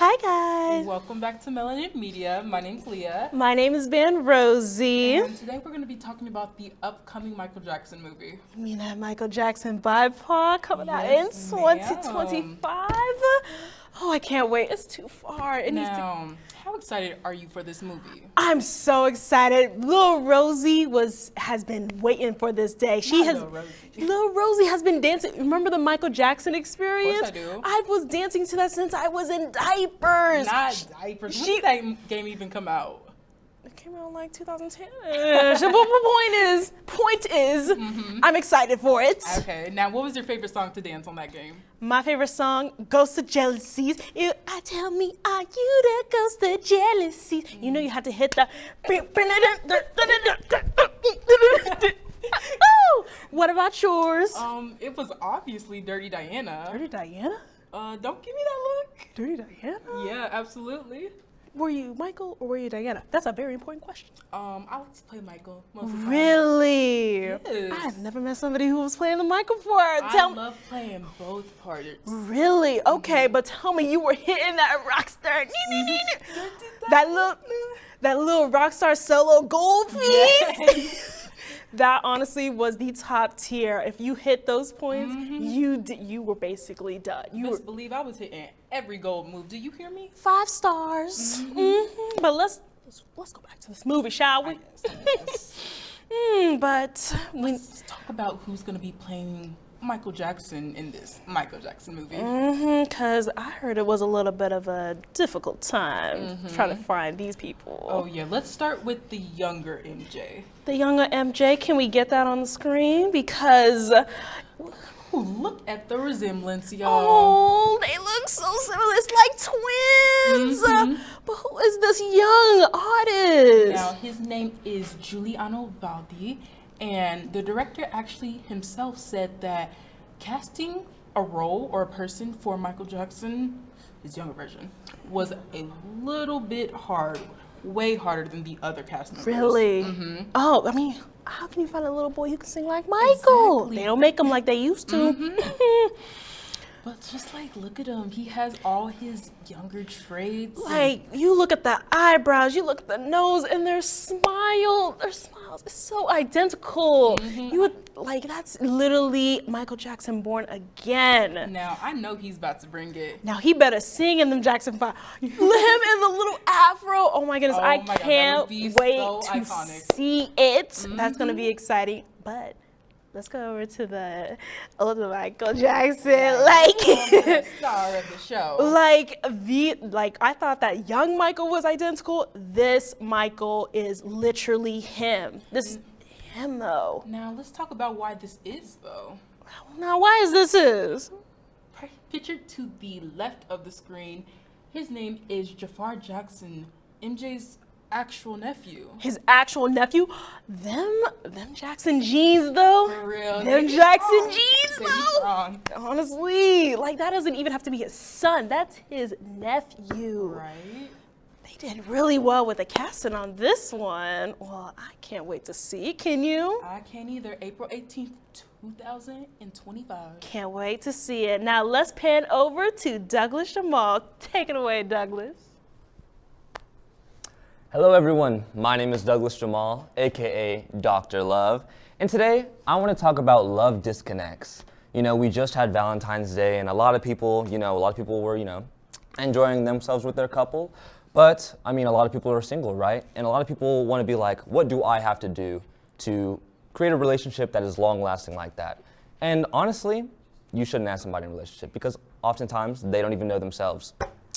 Hi guys. Welcome back to MelaninMedia. My name's Leah. My name has been Rosie. And today we're going to be talking about the upcoming Michael Jackson movie. You mean that Michael Jackson BIPOC coming out in Yes, 2025? Oh, I can't wait. It's too far. How excited are you for this movie? I'm so excited. Little Rosie has been waiting for this day. Little Rosie has been dancing. Remember the Michael Jackson experience? Of course I do. I was dancing to that since I was in diapers. Not diapers. When did that game even come out? It came out in like 2010. The point is, I'm excited for it. Okay, now what was your favorite song to dance on that game? My favorite song, Ghost of Jealousies. Tell me, are you the ghost of jealousies? You know you have to hit the... What about yours? It was obviously Dirty Diana. Dirty Diana? Don't give me that look. Dirty Diana? Yeah, absolutely. Were you Michael or were you Diana? That's a very important question. I like to play Michael most of the time. Really? Yes. I've never met somebody who was playing the Michael before. I love playing both parts. Really? Okay, but tell me you were hitting that rock star. That little rock star solo gold piece. Yes. That honestly was the top tier. If you hit those points, you were basically done. Best believe I was hitting every gold move. Do you hear me? 5 stars. But let's go back to this movie, shall we? But let's talk about who's gonna be playing Michael Jackson in this Michael Jackson movie. Because I heard it was a little bit of a difficult time trying to find these people. Oh yeah, let's start with the younger MJ. The younger MJ, can we get that on the screen? Because look at the resemblance, y'all. Oh, they look so similar. It's like twins. But who is this young artist? Now, his name is Giuliano Valdi, and the director actually himself said that casting a role or a person for Michael Jackson, his younger version, was a little bit hard, way harder than the other cast members. Really? Oh, I mean, how can you find a little boy who can sing like Michael? Exactly. They don't make them like they used to. But just like, look at him. He has all his younger traits. Like, you look at the eyebrows, you look at the nose, and their smiles is so identical. You would, like, that's literally Michael Jackson born again. Now, I know he's about to bring it. Now, he better sing in them Jackson 5. Him in the little afro. Oh my goodness, I can't wait to see it. That's going to be exciting. But let's go over to the older Michael Jackson. The star of the show. Like I thought that young Michael was identical. This Michael is literally him. This is him though. Now let's talk about why this is though. Now why is this? Pictured to the left of the screen, his name is Jafar Jackson, MJ's actual nephew. His actual nephew? Them Jackson genes though. For real. Them Jackson genes though. Strong. Honestly, like that doesn't even have to be his son. That's his nephew. Right. They did really well with the casting on this one. Well, I can't wait to see it. Can you? I can't either. April 18th, 2025. Can't wait to see it. Now let's pan over to Douglas Jamal. Take it away, Douglas. Hello everyone, my name is Douglas Jamal, aka Dr. Love, and today I want to talk about love disconnects. You know, we just had Valentine's Day and a lot of people were, enjoying themselves with their couple, but I mean a lot of people are single, right? And a lot of people want to be like, what do I have to do to create a relationship that is long lasting like that? And honestly, you shouldn't ask somebody in a relationship because oftentimes they don't even know themselves.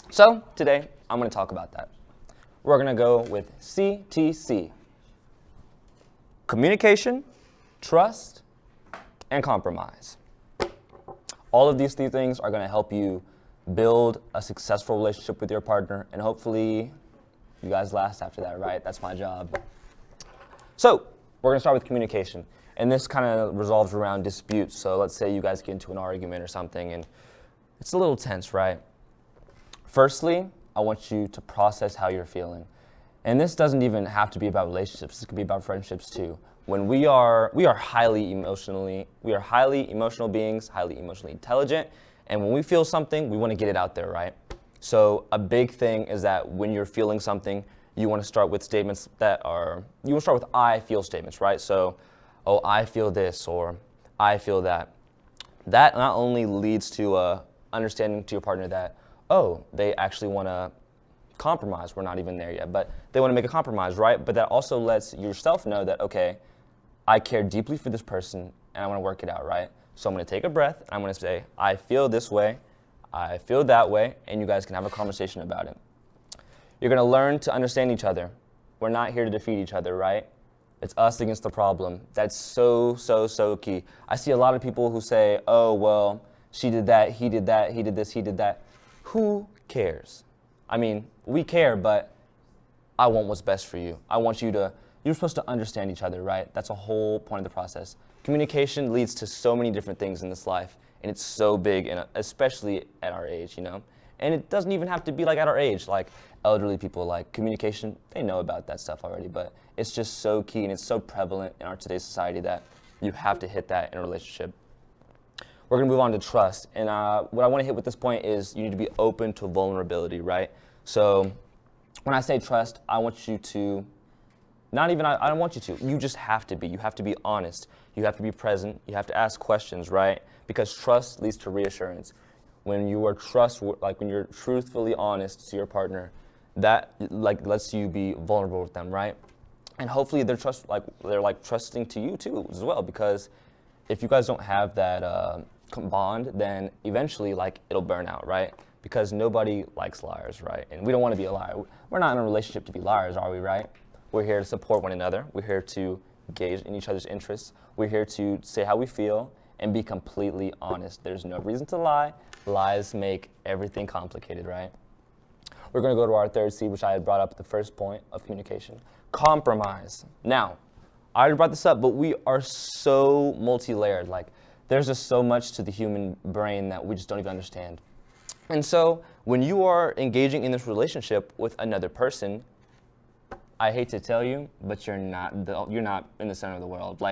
So today I'm going to talk about that. We're going to go with CTC. Communication, trust, and compromise. All of these 3 things are going to help you build a successful relationship with your partner, and hopefully you guys last after that, right? That's my job. So we're going to start with communication, and this kind of resolves around disputes. So let's say you guys get into an argument or something, and it's a little tense, right? Firstly, I want you to process how you're feeling. And this doesn't even have to be about relationships. This could be about friendships too. When we are highly emotional beings, highly emotionally intelligent, and when we feel something, we want to get it out there, right? So a big thing is that when you're feeling something, you want to start with statements that are, you want to start with I feel statements, right? So, oh, I feel this, or I feel that. That not only leads to understanding to your partner that, oh, they actually want to compromise. We're not even there yet, but they want to make a compromise, right? But that also lets yourself know that, okay, I care deeply for this person and I want to work it out, right? So I'm going to take a breath. I'm going to say, I feel this way, I feel that way, and you guys can have a conversation about it. You're going to learn to understand each other. We're not here to defeat each other, right? It's us against the problem. That's so, so, so key. I see a lot of people who say, oh, well, she did that, he did this, he did that. Who cares? I mean, we care, but I want what's best for you. I want you to, you're supposed to understand each other, right? That's a whole point of the process. Communication leads to so many different things in this life, and it's so big, and especially at our age, you know? And it doesn't even have to be like at our age, like elderly people, like communication, they know about that stuff already, but it's just so key and it's so prevalent in our today's society that you have to hit that in a relationship. We're gonna move on to trust. And what I wanna hit with this point is you need to be open to vulnerability, right? So when I say trust, I want you to, I don't want you to, you just have to be. You have to be honest. You have to be present. You have to ask questions, right? Because trust leads to reassurance. When you are when you're truthfully honest to your partner, that lets you be vulnerable with them, right? And hopefully they're trusting to you too as well, because if you guys don't have that bond, then eventually it'll burn out, right? Because nobody likes liars, right? And we don't want to be a liar. We're not in a relationship to be liars, are we, right? We're here to support one another. We're here to engage in each other's interests. We're here to say how we feel and be completely honest. There's no reason to lie. Lies make everything complicated, right? We're going to go to our third C, which I had brought up at the first point of communication. Compromise. Now, I already brought this up, but we are so multi-layered. There's just so much to the human brain that we just don't even understand. And so when you are engaging in this relationship with another person, I hate to tell you, but you're not in the center of the world.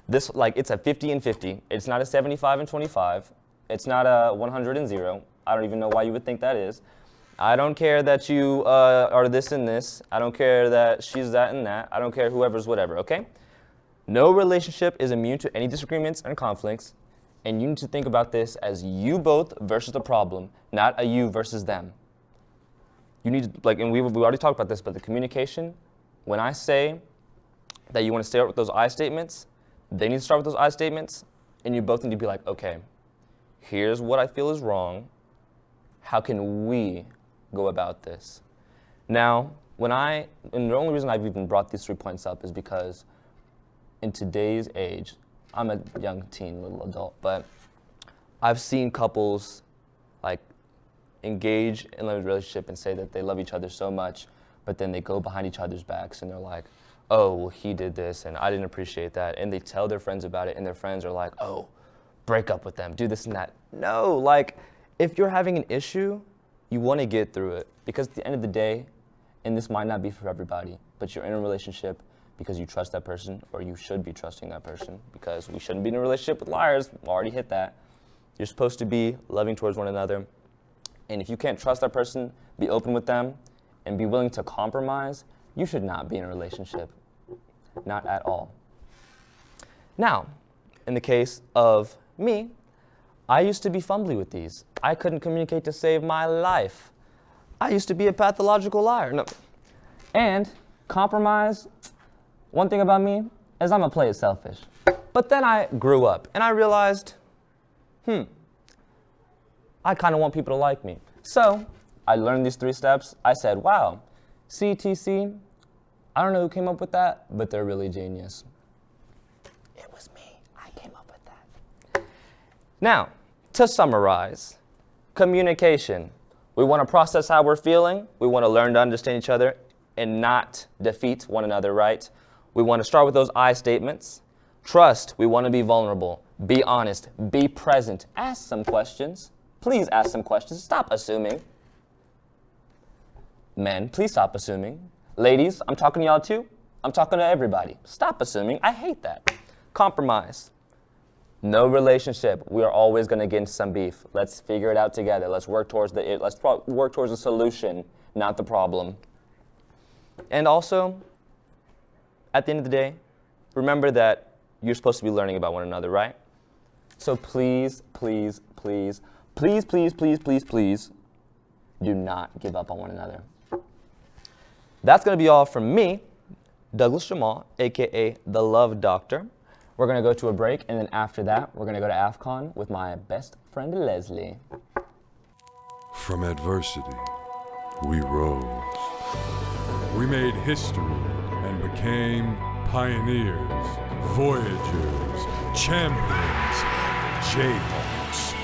It's a 50 and 50. It's not a 75 and 25. It's not a 100 and 0. I don't even know why you would think that is. I don't care that you are this and this. I don't care that she's that and that. I don't care whoever's whatever, okay? No relationship is immune to any disagreements and conflicts, and you need to think about this as you both versus the problem, not a you versus them. You need to, and we already talked about this, but the communication, when I say that you want to start with those I statements, they need to start with those I statements, and you both need to be like, okay, here's what I feel is wrong. How can we go about this? Now, and the only reason I've even brought these 3 points up is because in today's age, I'm a young teen, little adult, but I've seen couples engage in a relationship and say that they love each other so much, but then they go behind each other's backs and they're like, oh, well, he did this and I didn't appreciate that. And they tell their friends about it and their friends are like, oh, break up with them, do this and that. No, if you're having an issue, you want to get through it, because at the end of the day, and this might not be for everybody, but you're in a relationship because you trust that person, or you should be trusting that person, because we shouldn't be in a relationship with liars. We already hit that. You're supposed to be loving towards one another. And if you can't trust that person, be open with them, and be willing to compromise, you should not be in a relationship. Not at all. Now, in the case of me, I used to be fumbly with these. I couldn't communicate to save my life. I used to be a pathological liar. No. And compromise, one thing about me is I'm gonna play it selfish. But then I grew up and I realized, I kind of want people to like me. So I learned these 3 steps. I said, wow, CTC, I don't know who came up with that, but they're really genius. It was me. I came up with that. Now, to summarize, communication. We want to process how we're feeling. We want to learn to understand each other and not defeat one another, right? We want to start with those I statements. Trust. We want to be vulnerable. Be honest. Be present. Ask some questions. Please ask some questions. Stop assuming. Men, please stop assuming. Ladies, I'm talking to y'all too. I'm talking to everybody. Stop assuming. I hate that. Compromise. No relationship. We are always going to get into some beef. Let's figure it out together. Let's work towards work towards a solution, not the problem. And also, at the end of the day, remember that you're supposed to be learning about one another, right? So please, please, please, please, please, please, please, please, do not give up on one another. That's going to be all from me, Douglas Jamal, a.k.a. The Love Doctor. We're going to go to a break, and then after that, we're going to go to AFCON with my best friend, Leslie. From adversity, we rose. We made history and became pioneers, voyagers, champions, Jayhawks.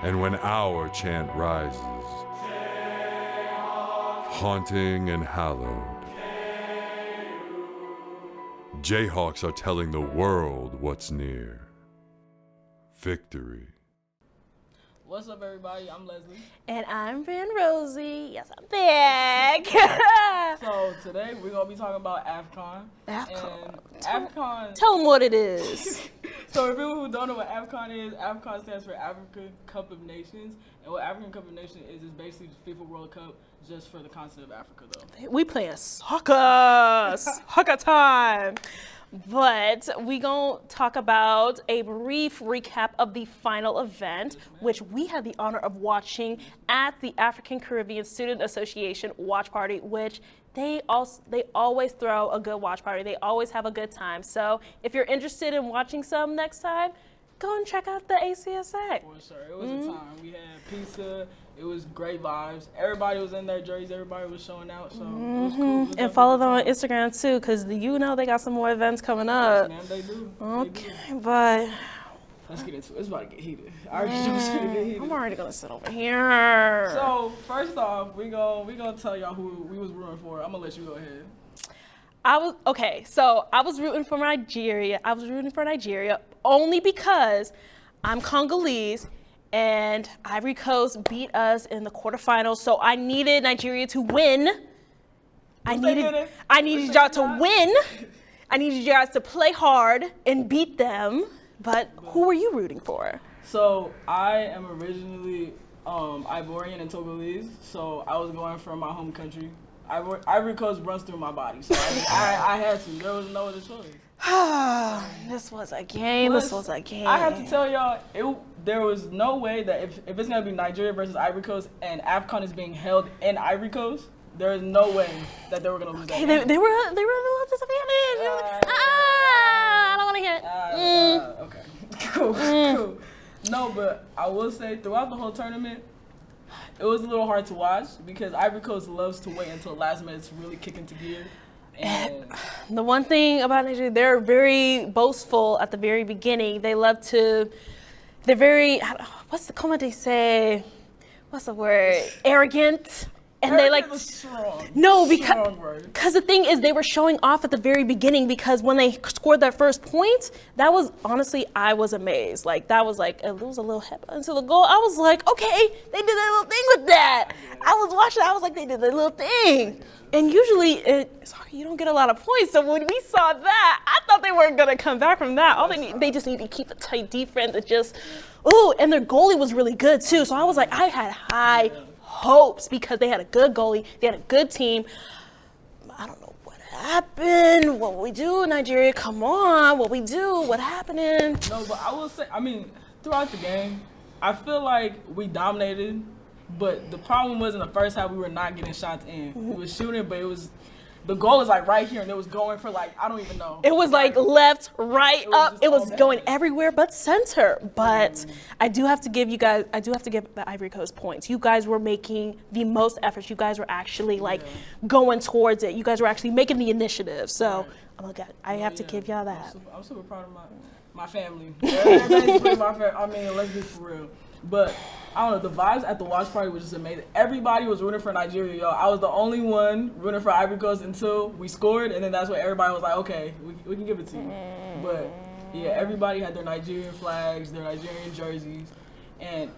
And when our chant rises, haunting and hallowed, Jayhawks are telling the world what's near. Victory. What's up, everybody? I'm Leslie. And I'm Van Rosie. Yes, I'm back. So today we're gonna be talking about AFCON. AFCON. And AFCON. Tell them what it is. So for people who don't know what AFCON is, AFCON stands for African Cup of Nations. And what African Cup of Nations is basically the FIFA World Cup just for the continent of Africa, though. We playing soccer. Soccer time. But we gonna talk about a brief recap of the final event, which we had the honor of watching at the African Caribbean Student Association watch party, which they always throw a good watch party. They always have a good time. So if you're interested in watching some next time, go and check out the ACSA. For sure, it was a time. We had pizza. It was great vibes. Everybody was in their jerseys. Everybody was showing out. So it was cool. It was And follow them on Instagram too, because you know they got some more events coming up. Yes, man, they do. Okay, They do. but Let's get into it. It's about to get heated. I already just gonna get heated. I'm already gonna sit over here. So first off, we gonna tell y'all who we was rooting for. I'm gonna let you go ahead. I was rooting for Nigeria. I was rooting for Nigeria only because I'm Congolese and Ivory Coast beat us in the quarterfinals. So I needed Nigeria to win. I needed y'all to win. I needed you guys to play hard and beat them. But who were you rooting for? So I am originally Ivorian and Togolese. So I was going for my home country. Ivory Coast runs through my body, so I had to. There was no other choice. This was a game. Plus, This was a game. I have to tell y'all, there was no way that if it's gonna be Nigeria versus Ivory Coast and AFCON is being held in Ivory Coast, there is no way that they were gonna lose that game. They were a little disadvantaged. I don't want to hear it. Okay, cool. No, but I will say throughout the whole tournament, it was a little hard to watch because Ivory Coast loves to wait until the last minute to really kick into gear. And the one thing about Nigeria, they're very boastful at the very beginning. They love to, they're very, comment they say? What's the word? Arrogant. And they like, strong. No, because the thing is they were showing off at the very beginning because when they scored their first point, that was, honestly, I was amazed. Like, that was like, it was a little hip into the goal. I was like, okay, they did their little thing with that. I was watching, I was like, they did their little thing. And usually, you don't get a lot of points. So when we saw that, I thought they weren't going to come back from that. They just need to keep a tight defense and just, and their goalie was really good too. So I was like, I had high hopes because they had a good goalie, they had a good team. I don't know what happened. What we do in Nigeria? Come on, what we do? What happening? No, but I will say, throughout the game, I feel like we dominated, but the problem was in the first half we were not getting shots in. We were shooting, but the goal is like right here, and it was going for like I don't even know. It was like left, right, up. It was going everywhere but center. But I do have to give the Ivory Coast points. You guys were making the most efforts. You guys were actually going towards it. You guys were actually making the initiative. So I have to give y'all that. I'm super proud of my family. Everybody's pretty my family. Let's be for real. But I don't know, the vibes at the watch party was just amazing. Everybody was rooting for Nigeria, y'all. I was the only one rooting for Ivory Coast until we scored, and then that's when everybody was like, okay, we can give it to you. But yeah, everybody had their Nigerian flags, their Nigerian jerseys, and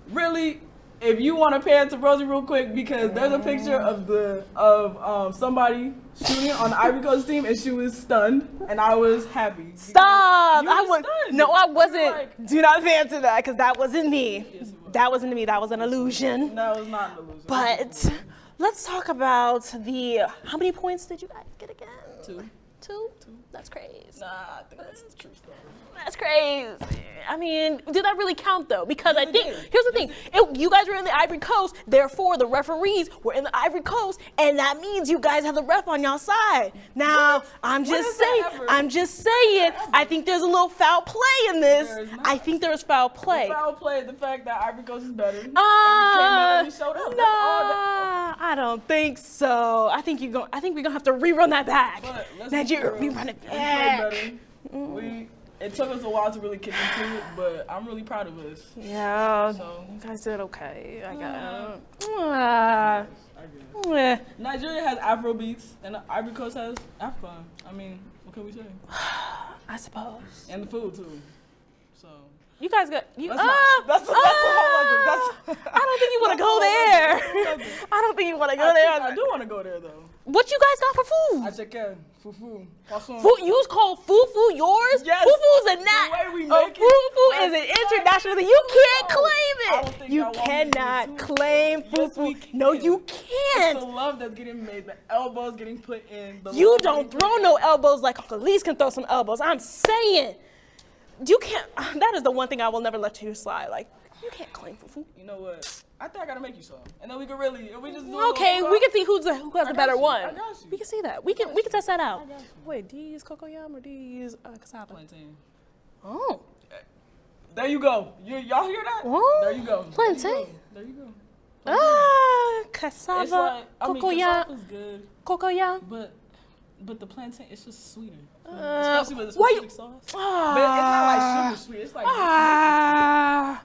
really, if you want to pan to Rosie real quick, because there's a picture of somebody shooting on the Ivory Coast team, and she was stunned, and I was happy. Stop! You were stunned. No, I wasn't. Like, Do not fan to that, because that wasn't me. Yes, it was. That wasn't me. That was an illusion. No, it's not an illusion. But let's talk about how many points did you guys get again? 2. 2? That's crazy. Nah, I think that's the truth story. That's crazy. I mean, did that really count though? Because I think, did. here's the thing. You guys were in the Ivory Coast, therefore the referees were in the Ivory Coast, and that means you guys have the ref on y'all side. Now, I'm just saying, I think there's a little foul play in this. There is not. I think there's foul play. The foul play, the fact that Ivory Coast is better. And came out and showed up. No, That's all that. I don't think so. I think we're gonna have to rerun that back. But let's Nigeria, be real. rerun it We played back. better. It took us a while to really kick into it, but I'm really proud of us. Yeah, So- you guys did okay. I got I get it. it. Nigeria has Afro beats, and Ivory Coast has Afcon. I mean, what can we say? I suppose. And the food too. So You guys got you. That's not- that's a whole other- I don't think you want to go there. I don't think you want to go there. I do want to go there though. What you guys got for food? I check in. Fufu. Poisson. You call fufu yours? Yes. Fufu is a The nat. way we make it, Fufu is an that's international thing. You can't I claim don't it. think You y'all want me to do cannot it. claim Yes, fufu. we can. No, you It's can't. the love that's getting made, the elbows getting put in. The You love don't getting throw put no in. elbows like Uncle Lee's can throw some elbows. I'm saying. You can't. That is the one thing I will never let you slide. Like, you can't claim fufu. You know what? I think I gotta make you some, and then we can really, if we just do Okay, we can see who has I the got better you. one. I got you. We can see that. We can test that out. I got you. Wait, do you use cocoyam or do you use cassava? Plantain. Oh, There you go. Y'all hear that? Oh, There you go. plantain. There you go. cassava, It's like, I mean, cocoyam, cassava's good, cocoyam. but the plantain, it's just sweeter. Uh, Especially with a why specific sauce. But it's not like sugar sweet. It's like. Ah.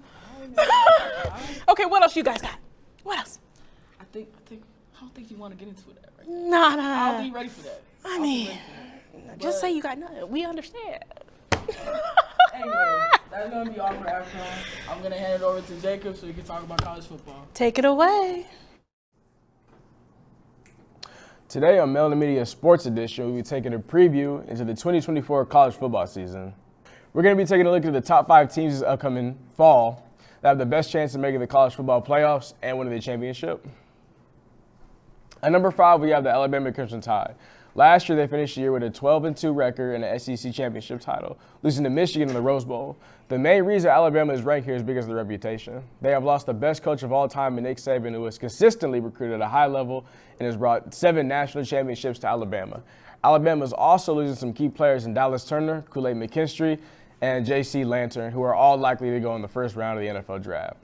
Okay, what else you guys got? What else? I don't think you want to get into that right Nah. I'll be ready for that. I mean, just say you got nothing. We understand. Anyway, that's gonna be all for AFCON. I'm gonna hand it over to Jacob so he can talk about college football. Take it away. Today on MelaninMedia Sports Edition, we'll be taking a preview into the 2024 college football season. We're going to be taking a look at the top 5 teams this upcoming fall that have the best chance of making the college football playoffs and winning the championship. At number 5, we have the Alabama Crimson Tide. Last year, they finished the year with a 12-2 record and an SEC championship title, losing to Michigan in the Rose Bowl. The main reason Alabama is ranked here is because of their reputation. They have lost the best coach of all time in Nick Saban, who has consistently recruited at a high level and has brought 7 national championships to Alabama. Alabama is also losing some key players in Dallas Turner, Kool-Aid McKinstry, and J.C. Lantern, who are all likely to go in the first round of the NFL draft.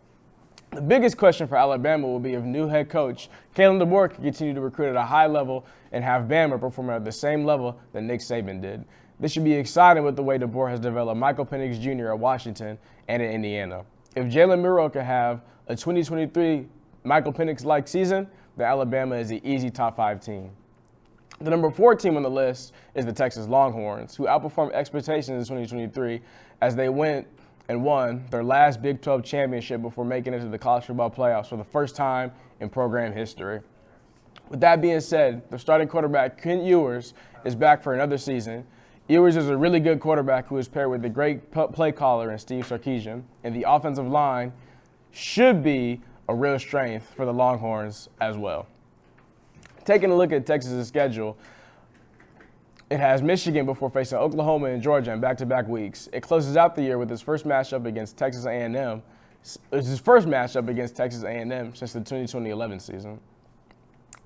The biggest question for Alabama will be if new head coach Kalen DeBoer can continue to recruit at a high level and have Bama performing at the same level that Nick Saban did. This should be exciting with the way DeBoer has developed Michael Penix Jr. at Washington and in Indiana. If Jalen Milroe can have a 2023 Michael Penix-like season, then Alabama is an easy top 5 team. The number 4 team on the list is the Texas Longhorns, who outperformed expectations in 2023 as they went and won their last Big 12 championship before making it to the college football playoffs for the first time in program history. With that being said, the starting quarterback, Kent Ewers, is back for another season. Ewers is a really good quarterback who is paired with a great play caller in Steve Sarkisian, and the offensive line should be a real strength for the Longhorns as well. Taking a look at Texas' schedule, it has Michigan before facing Oklahoma and Georgia in back-to-back weeks. It closes out the year with its first matchup against Texas A&M. It's his first matchup against Texas A&M since the 2020-11 season.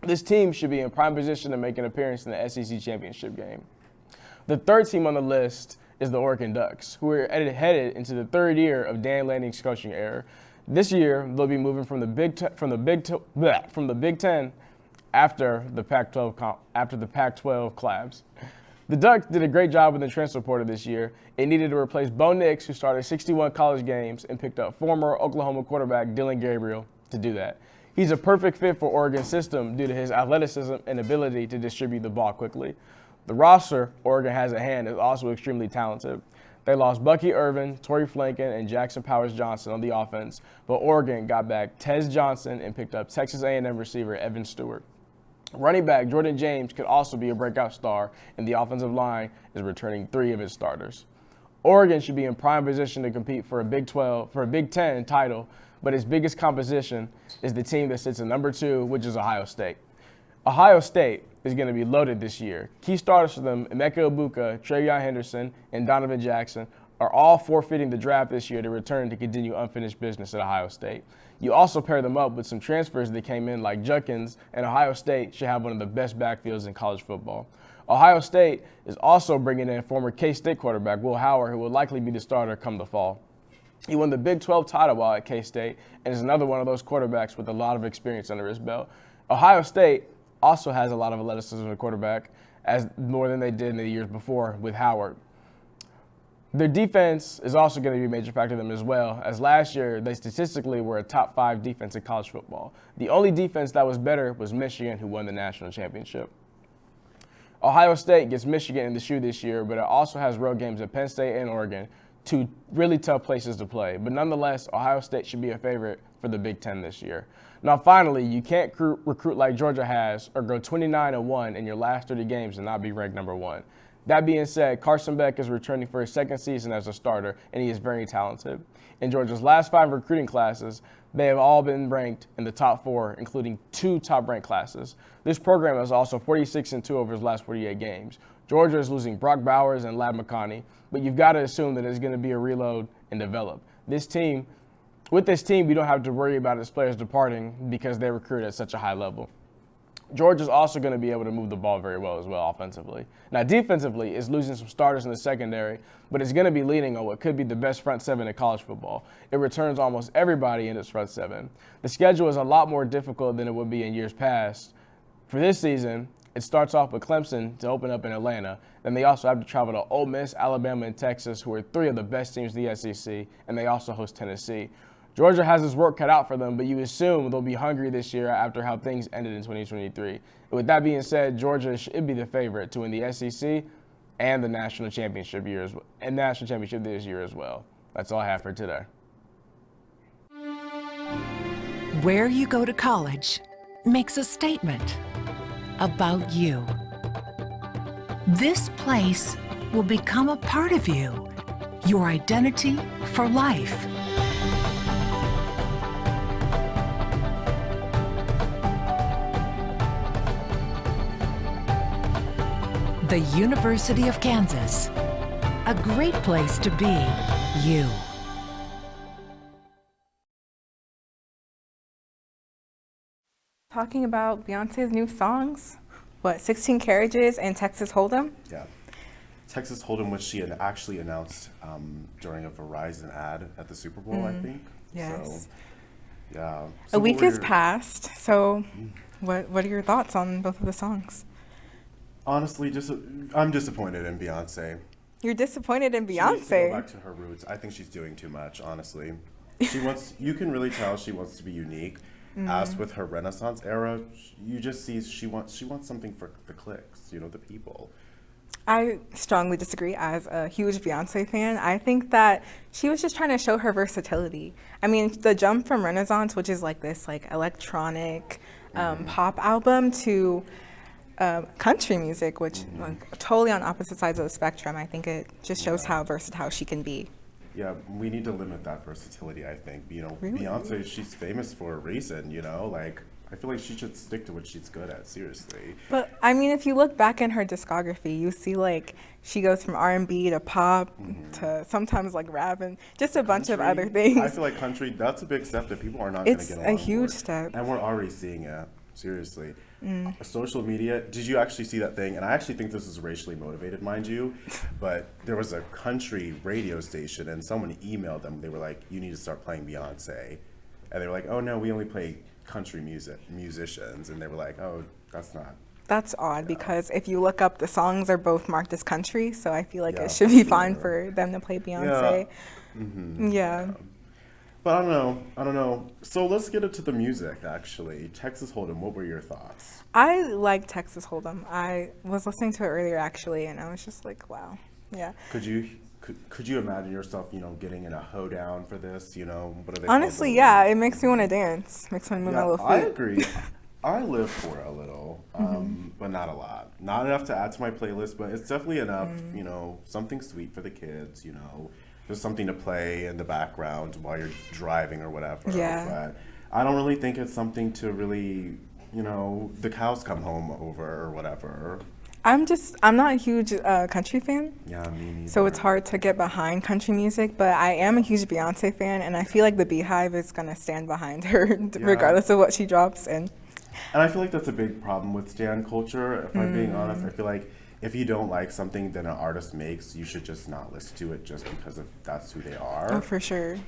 This team should be in prime position to make an appearance in the SEC championship game. The third team on the list is the Oregon Ducks, who are headed into the third year of Dan Lanning's coaching era. This year, they'll be moving from the Big Ten after the Pac-12 collapse. The Ducks did a great job in the transfer portal this year. It needed to replace Bo Nix, who started 61 college games and picked up former Oklahoma quarterback Dylan Gabriel to do that. He's a perfect fit for Oregon's system due to his athleticism and ability to distribute the ball quickly. The roster Oregon has at hand is also extremely talented. They lost Bucky Irvin, Torrey Flanken, and Jackson Powers Johnson on the offense, but Oregon got back Tez Johnson and picked up Texas A&M receiver Evan Stewart. Running back Jordan James could also be a breakout star, and the offensive line is returning 3 of its starters. Oregon should be in prime position to compete for a Big Ten title, but its biggest competition is the team that sits at number 2, which is Ohio State. Ohio State is going to be loaded this year. Key starters for them, Emeka Egbuka, TreVeyon Henderson, and Donovan Jackson, are all forfeiting the draft this year to return to continue unfinished business at Ohio State. You also pair them up with some transfers that came in like Judkins, and Ohio State should have one of the best backfields in college football. Ohio State is also bringing in former K-State quarterback Will Howard, who will likely be the starter come the fall. He won the Big 12 title while at K-State and is another one of those quarterbacks with a lot of experience under his belt. Ohio State also has a lot of athleticism at quarterback, as more than they did in the years before with Howard. Their defense is also going to be a major factor to them as well, as last year they statistically were a top 5 defense in college football. The only defense that was better was Michigan, who won the national championship. Ohio State gets Michigan in the shoe this year, but it also has road games at Penn State and Oregon, 2 really tough places to play. But nonetheless, Ohio State should be a favorite for the Big Ten this year. Now, finally, you can't recruit like Georgia has or go 29-1 in your last 30 games and not be ranked number 1. That being said, Carson Beck is returning for his 2nd season as a starter, and he is very talented. In Georgia's last 5 recruiting classes, they have all been ranked in the top 4, including 2 top-ranked classes. This program is also 46-2 over his last 48 games. Georgia is losing Brock Bowers and Lad McCowney, but you've got to assume that it's going to be a reload and develop. With this team, we don't have to worry about its players departing because they recruit at such a high level. Georgia's also going to be able to move the ball very well as well offensively. Now, defensively, it's losing some starters in the secondary, but it's going to be leaning on what could be the best front 7 in college football. It returns almost everybody in its front 7. The schedule is a lot more difficult than it would be in years past. For this season, it starts off with Clemson to open up in Atlanta. Then they also have to travel to Ole Miss, Alabama, and Texas, who are 3 of the best teams in the SEC, and they also host Tennessee. Georgia has his work cut out for them, but you assume they'll be hungry this year after how things ended in 2023. And with that being said, Georgia should be the favorite to win the SEC and the national championship this year as well. That's all I have for today. Where you go to college makes a statement about you. This place will become a part of you, your identity for life. The University of Kansas, a great place to be you. Talking about Beyonce's new songs, 16 Carriages and Texas Hold'em? Yeah. Texas Hold'em, which she had actually announced during a Verizon ad at the Super Bowl, I think. Yes. So, yeah. A week has passed, so what are your thoughts on both of the songs? Honestly, I'm disappointed in Beyonce. You're disappointed in She needs to go Beyonce? back to her roots. I think she's doing too much, honestly. You can really tell she wants to be unique. As with her Renaissance era, you just see she wants something for the clicks, the people. I strongly disagree as a huge Beyonce fan. I think that she was just trying to show her versatility. I mean, the jump from Renaissance, which is like this electronic pop album, to country music, which totally on opposite sides of the spectrum. I think it just shows how versatile she can be. Yeah, we need to limit that versatility, I think. Really? Beyonce, she's famous for a reason, I feel like she should stick to what she's good at, seriously. But I mean, if you look back in her discography, you see she goes from R&B to pop to sometimes rap and just a bunch of other things. I feel like country, that's a big step that people are not going to get along with. It's a huge step. And we're already seeing it, seriously. Social media, did you actually see that thing? And I actually think this is racially motivated, mind you, but there was a country radio station and someone emailed them. They were like, you need to start playing Beyonce. And they were like, oh no, we only play country musicians. And they were like, oh, that's not. That's odd because if you look up, the songs are both marked as country, so I feel like it should be fine for them to play Beyonce. Yeah. But I don't know. So let's get into the music, actually. Texas Hold'em, what were your thoughts? I like Texas Hold'em. I was listening to it earlier, actually, and I was just like, wow. Yeah. Could you could you imagine yourself, getting in a hoedown for this? What do they Honestly, call yeah, it makes me want to dance. Makes me move my little feet. I agree. I live for it a little, but not a lot. Not enough to add to my playlist, but it's definitely enough, something sweet for the kids, There's something to play in the background while you're driving or whatever. Yeah. But I don't really think it's something to really, the cows come home over or whatever. I'm not a huge country fan. Yeah, me neither. So it's hard to get behind country music, but I am a huge Beyonce fan, and I feel like the Beehive is going to stand behind her regardless of what she drops. And I feel like that's a big problem with stan culture. If I'm being honest, I feel like if you don't like something that an artist makes, you should just not listen to it just because that's who they are. Oh, for sure.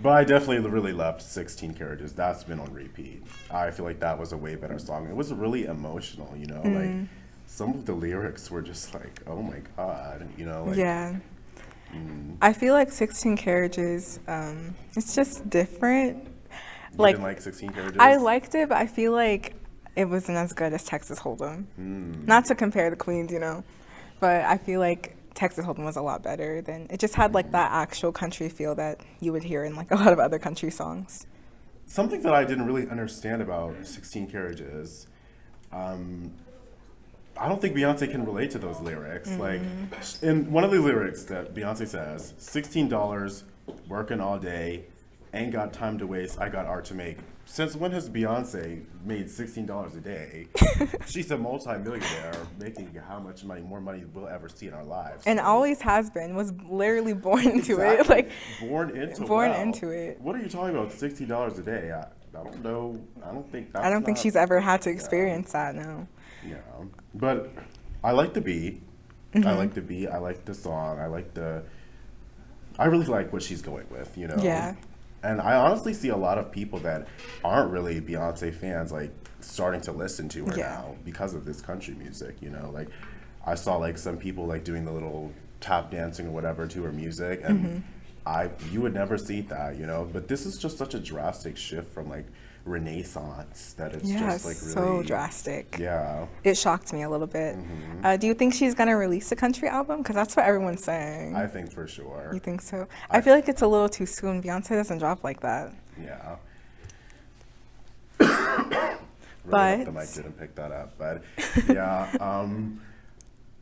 But I definitely really loved 16 Carriages. That's been on repeat. I feel like that was a way better song. It was really emotional, like some of the lyrics were just like, oh my God, Yeah. I feel like 16 Carriages, it's just different. You didn't like 16 Carriages? I liked it, but I feel like it wasn't as good as Texas Hold'em. Not to compare the queens, but I feel like Texas Hold'em was a lot better than, it just had like that actual country feel that you would hear in like a lot of other country songs. Something that I didn't really understand about 16 Carriages, I don't think Beyonce can relate to those lyrics. Like, in one of the lyrics that Beyonce says, $16, working all day, ain't got time to waste, I got art to make. Since when has Beyonce made $16 a day? She's a multi-millionaire, making how much money, more money we'll ever see in our lives. And always has been, was literally born into it. Like born into it. What are you talking about, $16 a day? I don't know. I don't think that's I don't think she's ever had to experience that, no. Yeah, but I like the beat. I like the beat. I like the song. I really like what she's going with, Yeah. And I honestly see a lot of people that aren't really Beyonce fans, like, starting to listen to her now because of this country music, Like, I saw, like, some people, like, doing the little tap dancing or whatever to her music, and you would never see that, But this is just such a drastic shift from, like, Renaissance that it's just, like, really... so drastic. Yeah. It shocked me a little bit. Do you think she's going to release a country album? Because that's what everyone's saying. I think for sure. You think so? I feel like it's a little too soon. Beyonce doesn't drop like that. Yeah. But the mic didn't pick that up. But yeah,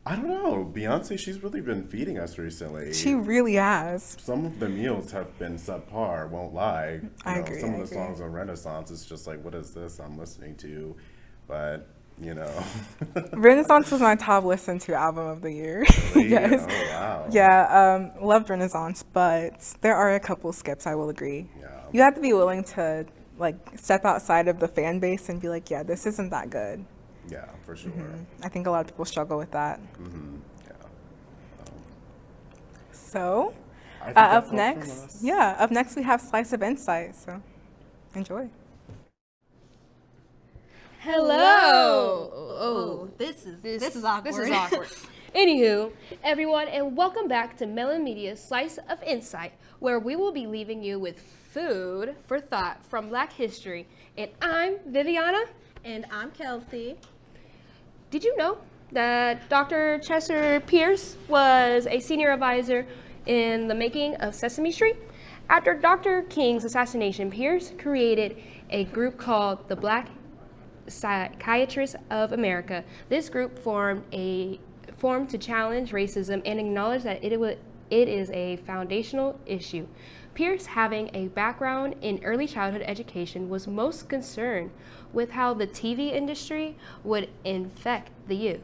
I don't know. Beyonce, she's really been feeding us recently. She really has. Some of the meals have been subpar, won't lie. I agree. Some of the songs on Renaissance, it's just like, what is this I'm listening to? But, Renaissance was my top listened to album of the year. Really? Yes. Oh, wow. Yeah, loved Renaissance, but there are a couple skips, I will agree. Yeah. You have to be willing to like step outside of the fan base and be like, yeah, this isn't that good. Yeah, for sure. I think a lot of people struggle with that. Yeah. So, I think that's up all from next, us. up next we have Slice of Insight. So, enjoy. Hello. Oh, this is awkward. This is awkward. Anywho, everyone, and welcome back to MelaninMedia's Slice of Insight, where we will be leaving you with food for thought from Black history. And I'm Viviana. And I'm Kelsey. Did you know that Dr. Chester Pierce was a senior advisor in the making of Sesame Street? After Dr. King's assassination, Pierce created a group called the Black Psychiatrists of America. This group formed to challenge racism and acknowledge that it is a foundational issue. Pierce, having a background in early childhood education, was most concerned with how the TV industry would infect the youth.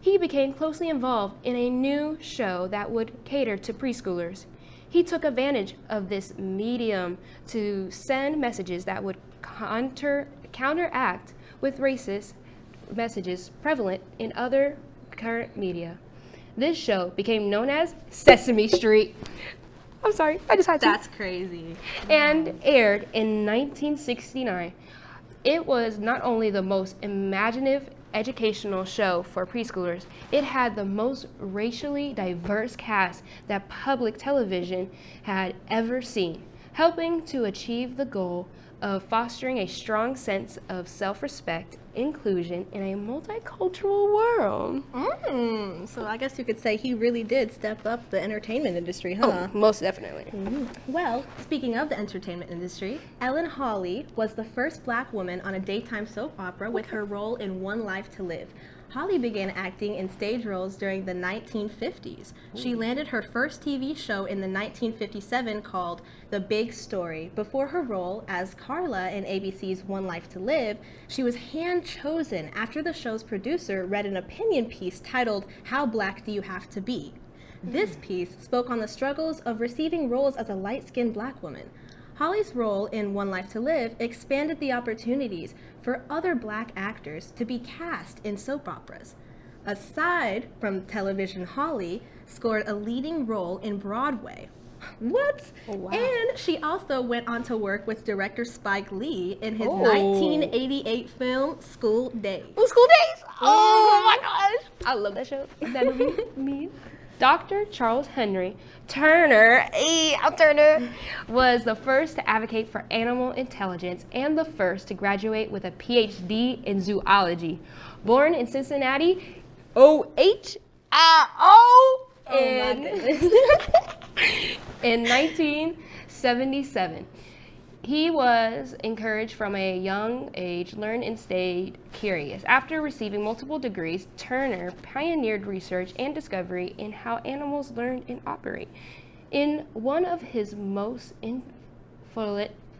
He became closely involved in a new show that would cater to preschoolers. He took advantage of this medium to send messages that would counteract with racist messages prevalent in other current media. This show became known as Sesame Street. I'm sorry, I just had to. That's crazy. And aired in 1969. It was not only the most imaginative educational show for preschoolers, it had the most racially diverse cast that public television had ever seen. helping to achieve the goal of fostering a strong sense of self-respect, inclusion in a multicultural world. So I guess you could say he really did step up the entertainment industry, huh? Oh, most definitely. Well, speaking of the entertainment industry, Ellen Hawley was the first Black woman on a daytime soap opera with her role in One Life to Live. Hawley began acting in stage roles during the 1950s. She landed her first TV show in the 1957 called The Big Story. Before her role as Carla in ABC's One Life to Live, she was hand-chosen after the show's producer read an opinion piece titled, How Black Do You Have to Be? This piece spoke on the struggles of receiving roles as a light-skinned Black woman. Hawley's role in One Life to Live expanded the opportunities for other Black actors to be cast in soap operas. Aside from television, Hawley scored a leading role in Broadway. What? Oh, wow. And she also went on to work with director Spike Lee in his 1988 film School Days. School Days? Oh my gosh. I love that show. That movie. Dr. Charles Henry Turner, was the first to advocate for animal intelligence and the first to graduate with a PhD in zoology. Born in Cincinnati, in 1977. He was encouraged from a young age, learn and stayed curious. After receiving multiple degrees, Turner pioneered research and discovery in how animals learn and operate. In one of his most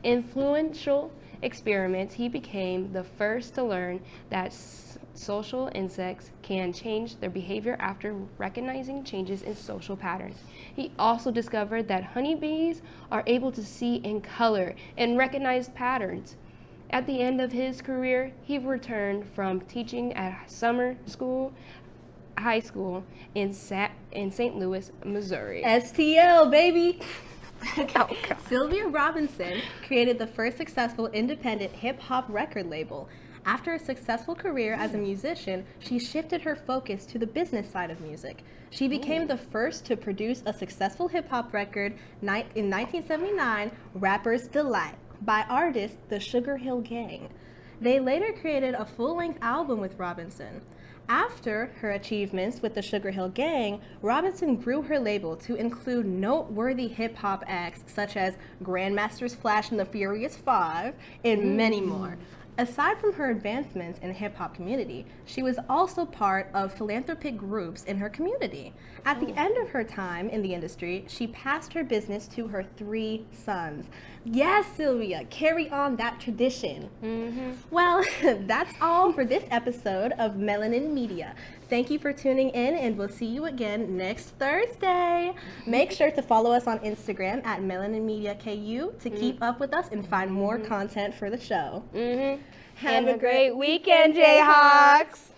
influential experiments, he became the first to learn that social insects can change their behavior after recognizing changes in social patterns. He also discovered that honeybees are able to see in color and recognize patterns. At the end of his career, he returned from teaching at summer school, high school in St. Louis, Missouri. STL, baby! Sylvia Robinson created the first successful independent hip-hop record label. After a successful career as a musician, she shifted her focus to the business side of music. She became the first to produce a successful hip-hop record in 1979, Rapper's Delight, by artist the Sugar Hill Gang. They later created a full-length album with Robinson. After her achievements with the Sugar Hill Gang, Robinson grew her label to include noteworthy hip-hop acts such as Grandmaster's Flash and the Furious Five, and many more. Aside from her advancements in the hip-hop community, she was also part of philanthropic groups in her community. At the end of her time in the industry, she passed her business to her 3 sons. Yes, Sylvia, carry on that tradition. Well, that's all for this episode of Melanin Media. Thank you for tuning in, and we'll see you again next Thursday. Make sure to follow us on Instagram at MelaninMediaKU to keep up with us and find more content for the show. Have a great weekend, Jayhawks.